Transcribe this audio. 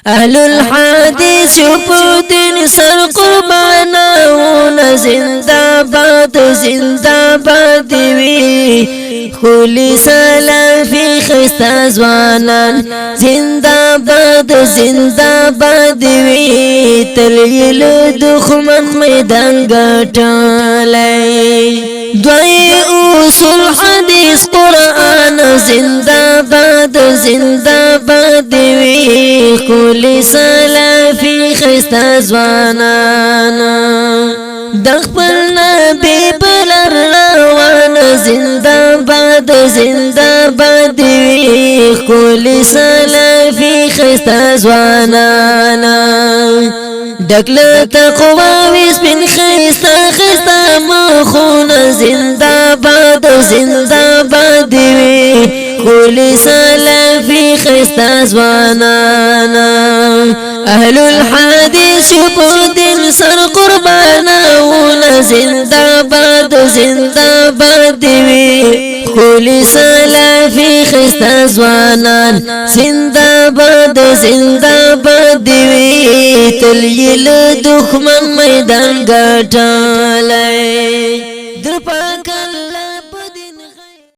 اهل الحدیث په دین سر قربانونه زنده باد وی خلی سلفی خستا زوانان زنده باد وی تلیل دخمن میدان گټلای دوی اصول حدیث قرآن زنده باد وی خلی سلفی خستا زوانان دخپل نبی بلر روان زنده باد وی خلی سلفی خستا زوانان دکل تقوی وسپن خستا مخون زنده باد وی خلی سلفی خستا زوانان اهل الحدیث په دین سر قربانونه زنده باد وی خلی سلفی خستا زوانان زنده باد وی تلیل دخمن میدان گټلای